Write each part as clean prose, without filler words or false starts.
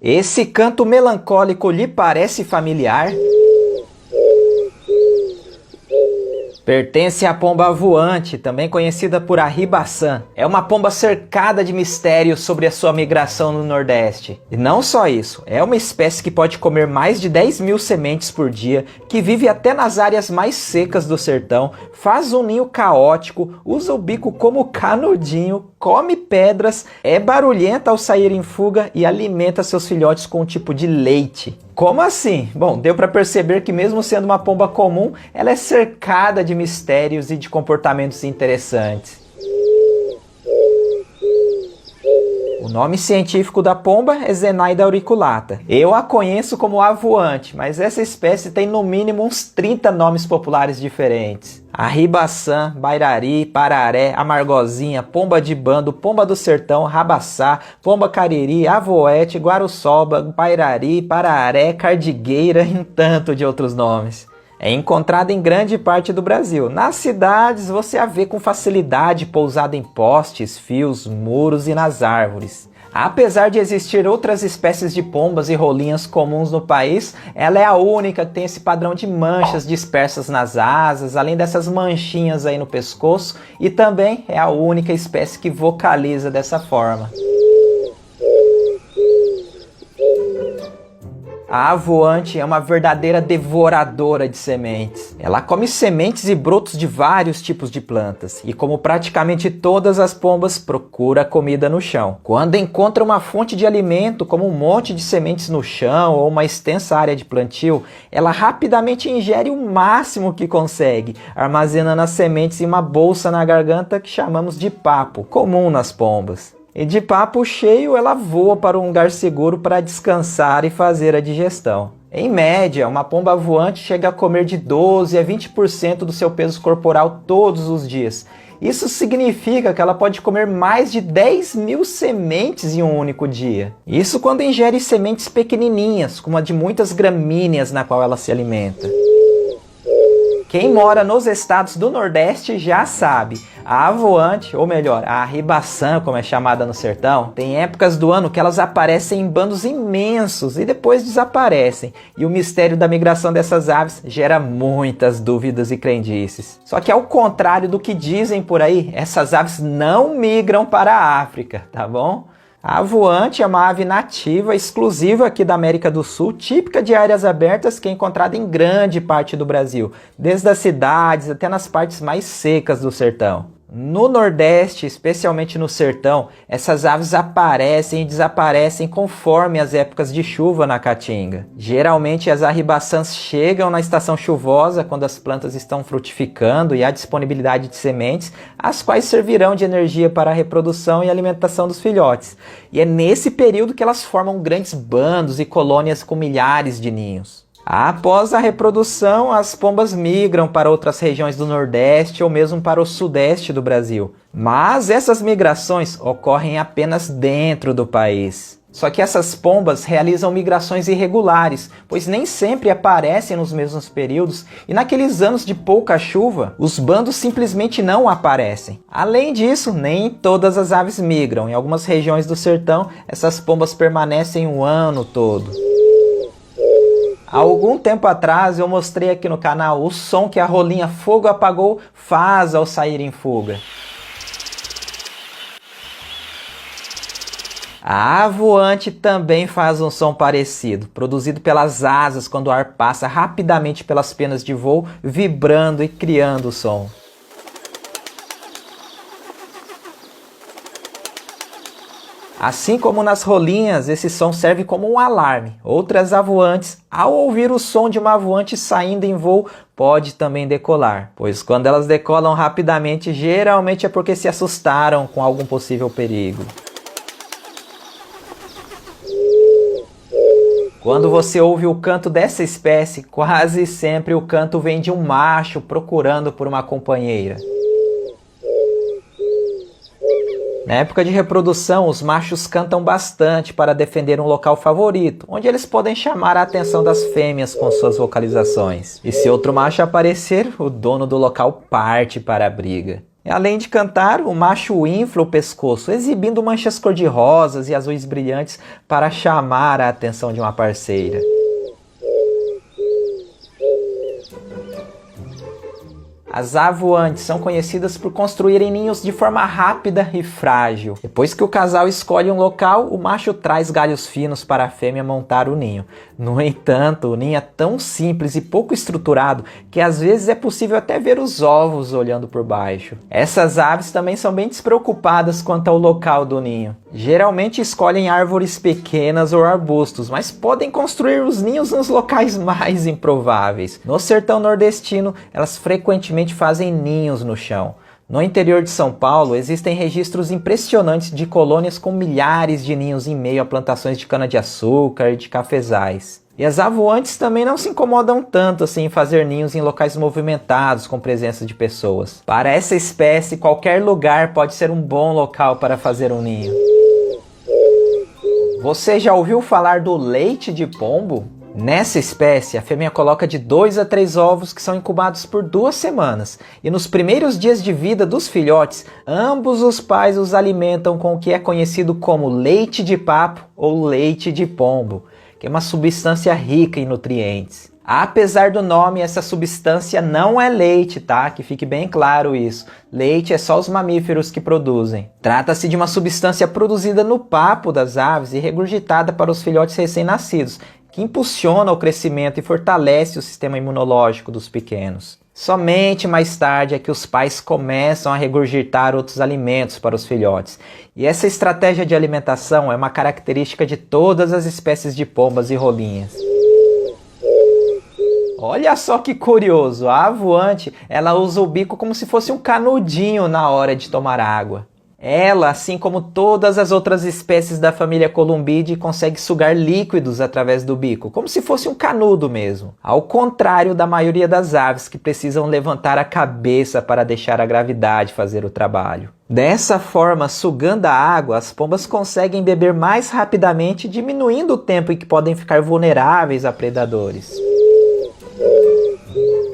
Esse canto melancólico lhe parece familiar? Pertence à pomba voante, também conhecida por arribaçã. É uma pomba cercada de mistérios sobre a sua migração no Nordeste. E não só isso, é uma espécie que pode comer mais de 10.000 sementes por dia, que vive até nas áreas mais secas do sertão, faz um ninho caótico, usa o bico como canudinho, come pedras, é barulhenta ao sair em fuga e alimenta seus filhotes com um tipo de leite. Como assim? Bom, deu para perceber que mesmo sendo uma pomba comum, ela é cercada de mistérios e de comportamentos interessantes. O nome científico da pomba é Zenaida auriculata. Eu a conheço como avoante, mas essa espécie tem no mínimo uns 30 nomes populares diferentes. Arribaçã, bairari, pararé, amargozinha, pomba de bando, pomba do sertão, rabaçá, pomba cariri, avoete, guaruçoba, bairari, pararé, cardigueira e um tanto de outros nomes. É encontrada em grande parte do Brasil. Nas cidades você a vê com facilidade pousada em postes, fios, muros e nas árvores. Apesar de existir outras espécies de pombas e rolinhas comuns no país, ela é a única que tem esse padrão de manchas dispersas nas asas, além dessas manchinhas aí no pescoço, e também é a única espécie que vocaliza dessa forma. A avoante é uma verdadeira devoradora de sementes. Ela come sementes e brotos de vários tipos de plantas e, como praticamente todas as pombas, procura comida no chão. Quando encontra uma fonte de alimento, como um monte de sementes no chão ou uma extensa área de plantio, ela rapidamente ingere o máximo que consegue, armazenando as sementes em uma bolsa na garganta que chamamos de papo, comum nas pombas. E de papo cheio, ela voa para um lugar seguro para descansar e fazer a digestão. Em média, uma pomba voante chega a comer de 12 a 20% do seu peso corporal todos os dias. Isso significa que ela pode comer mais de 10.000 sementes em um único dia. Isso quando ingere sementes pequenininhas, como a de muitas gramíneas na qual ela se alimenta. Quem mora nos estados do Nordeste já sabe, a avoante, ou melhor, a arribaçã, como é chamada no sertão, tem épocas do ano que elas aparecem em bandos imensos e depois desaparecem. E o mistério da migração dessas aves gera muitas dúvidas e crendices. Só que ao contrário do que dizem por aí, essas aves não migram para a África, tá bom? A avoante é uma ave nativa, exclusiva aqui da América do Sul, típica de áreas abertas que é encontrada em grande parte do Brasil, desde as cidades até nas partes mais secas do sertão. No Nordeste, especialmente no sertão, essas aves aparecem e desaparecem conforme as épocas de chuva na Caatinga. Geralmente as arribaçãs chegam na estação chuvosa, quando as plantas estão frutificando e há disponibilidade de sementes, as quais servirão de energia para a reprodução e alimentação dos filhotes. E é nesse período que elas formam grandes bandos e colônias com milhares de ninhos. Após a reprodução, as pombas migram para outras regiões do Nordeste ou mesmo para o Sudeste do Brasil. Mas essas migrações ocorrem apenas dentro do país. Só que essas pombas realizam migrações irregulares, pois nem sempre aparecem nos mesmos períodos e naqueles anos de pouca chuva, os bandos simplesmente não aparecem. Além disso, nem todas as aves migram. Em algumas regiões do sertão, essas pombas permanecem o ano todo. Há algum tempo atrás eu mostrei aqui no canal o som que a rolinha fogo apagou faz ao sair em fuga. A avoante também faz um som parecido, produzido pelas asas quando o ar passa rapidamente pelas penas de voo, vibrando e criando o som. Assim como nas rolinhas, esse som serve como um alarme. Outras avoantes, ao ouvir o som de uma avoante saindo em voo, pode também decolar, pois quando elas decolam rapidamente, geralmente é porque se assustaram com algum possível perigo. Quando você ouve o canto dessa espécie, quase sempre o canto vem de um macho procurando por uma companheira. Na época de reprodução, os machos cantam bastante para defender um local favorito, onde eles podem chamar a atenção das fêmeas com suas vocalizações. E se outro macho aparecer, o dono do local parte para a briga. E além de cantar, o macho infla o pescoço, exibindo manchas cor-de-rosas e azuis brilhantes para chamar a atenção de uma parceira. As avoantes são conhecidas por construírem ninhos de forma rápida e frágil. Depois que o casal escolhe um local, o macho traz galhos finos para a fêmea montar o ninho. No entanto, o ninho é tão simples e pouco estruturado que às vezes é possível até ver os ovos olhando por baixo. Essas aves também são bem despreocupadas quanto ao local do ninho. Geralmente escolhem árvores pequenas ou arbustos, mas podem construir os ninhos nos locais mais improváveis. No sertão nordestino, elas frequentemente fazem ninhos no chão. No interior de São Paulo, existem registros impressionantes de colônias com milhares de ninhos em meio a plantações de cana-de-açúcar e de cafezais. E as avoantes também não se incomodam tanto assim em fazer ninhos em locais movimentados com presença de pessoas. Para essa espécie, qualquer lugar pode ser um bom local para fazer um ninho. Você já ouviu falar do leite de pombo? Nessa espécie, a fêmea coloca de 2 a 3 ovos que são incubados por 2 semanas. E nos primeiros dias de vida dos filhotes, ambos os pais os alimentam com o que é conhecido como leite de papo ou leite de pombo, que é uma substância rica em nutrientes. Apesar do nome, essa substância não é leite, tá? Que fique bem claro isso. Leite é só os mamíferos que produzem. Trata-se de uma substância produzida no papo das aves e regurgitada para os filhotes recém-nascidos, que impulsiona o crescimento e fortalece o sistema imunológico dos pequenos. Somente mais tarde é que os pais começam a regurgitar outros alimentos para os filhotes. E essa estratégia de alimentação é uma característica de todas as espécies de pombas e rolinhas. Olha só que curioso, a avoante, ela usa o bico como se fosse um canudinho na hora de tomar água. Ela, assim como todas as outras espécies da família Columbidae, consegue sugar líquidos através do bico, como se fosse um canudo mesmo. Ao contrário da maioria das aves que precisam levantar a cabeça para deixar a gravidade fazer o trabalho. Dessa forma, sugando a água, as pombas conseguem beber mais rapidamente, diminuindo o tempo em que podem ficar vulneráveis a predadores.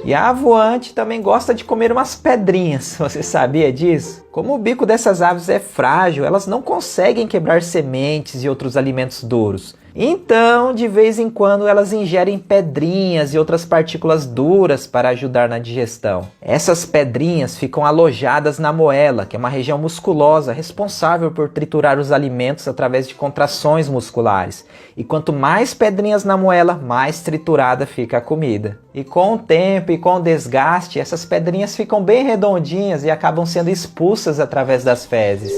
E a avoante também gosta de comer umas pedrinhas, você sabia disso? Como o bico dessas aves é frágil, elas não conseguem quebrar sementes e outros alimentos duros. Então, de vez em quando, elas ingerem pedrinhas e outras partículas duras para ajudar na digestão. Essas pedrinhas ficam alojadas na moela, que é uma região musculosa responsável por triturar os alimentos através de contrações musculares. E quanto mais pedrinhas na moela, mais triturada fica a comida. E com o tempo e com o desgaste, essas pedrinhas ficam bem redondinhas e acabam sendo expulsas através das fezes.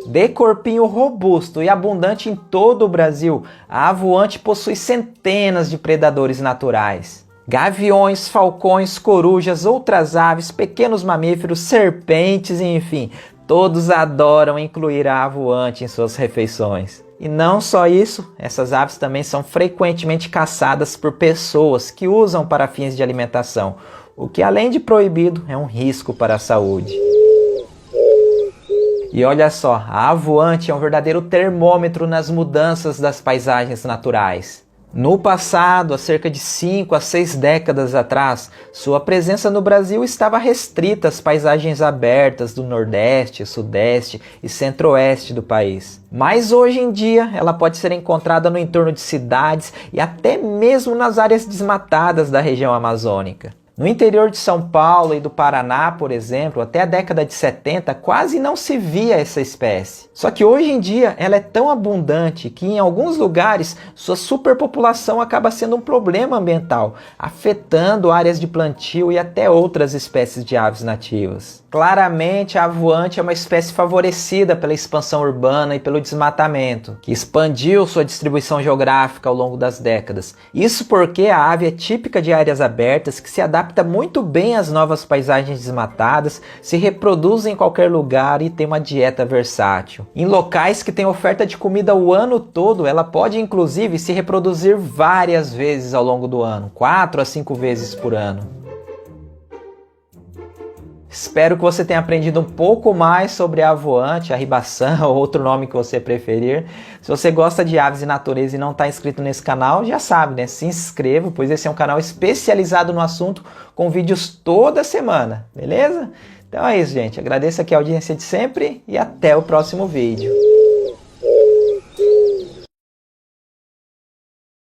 De corpinho robusto e abundante em todo o Brasil, a avoante possui centenas de predadores naturais. Gaviões, falcões, corujas, outras aves, pequenos mamíferos, serpentes, enfim, todos adoram incluir a avoante em suas refeições. E não só isso, essas aves também são frequentemente caçadas por pessoas que usam para fins de alimentação, o que além de proibido é um risco para a saúde. E olha só, a avoante é um verdadeiro termômetro nas mudanças das paisagens naturais. No passado, há cerca de 5 a 6 décadas atrás, sua presença no Brasil estava restrita às paisagens abertas do Nordeste, Sudeste e Centro-Oeste do país. Mas hoje em dia, ela pode ser encontrada no entorno de cidades e até mesmo nas áreas desmatadas da região amazônica. No interior de São Paulo e do Paraná, por exemplo, até a década de 70, quase não se via essa espécie. Só que hoje em dia ela é tão abundante que em alguns lugares sua superpopulação acaba sendo um problema ambiental, afetando áreas de plantio e até outras espécies de aves nativas. Claramente, a avoante é uma espécie favorecida pela expansão urbana e pelo desmatamento, que expandiu sua distribuição geográfica ao longo das décadas. Isso porque a ave é típica de áreas abertas que se adapta muito bem às novas paisagens desmatadas, se reproduz em qualquer lugar e tem uma dieta versátil. Em locais que têm oferta de comida o ano todo, ela pode inclusive se reproduzir várias vezes ao longo do ano, 4 a 5 vezes por ano. Espero que você tenha aprendido um pouco mais sobre a avoante, a ribação ou outro nome que você preferir. Se você gosta de aves e natureza e não está inscrito nesse canal, já sabe, né? Se inscreva, pois esse é um canal especializado no assunto com vídeos toda semana, beleza? Então é isso, gente. Agradeço aqui a audiência de sempre e até o próximo vídeo.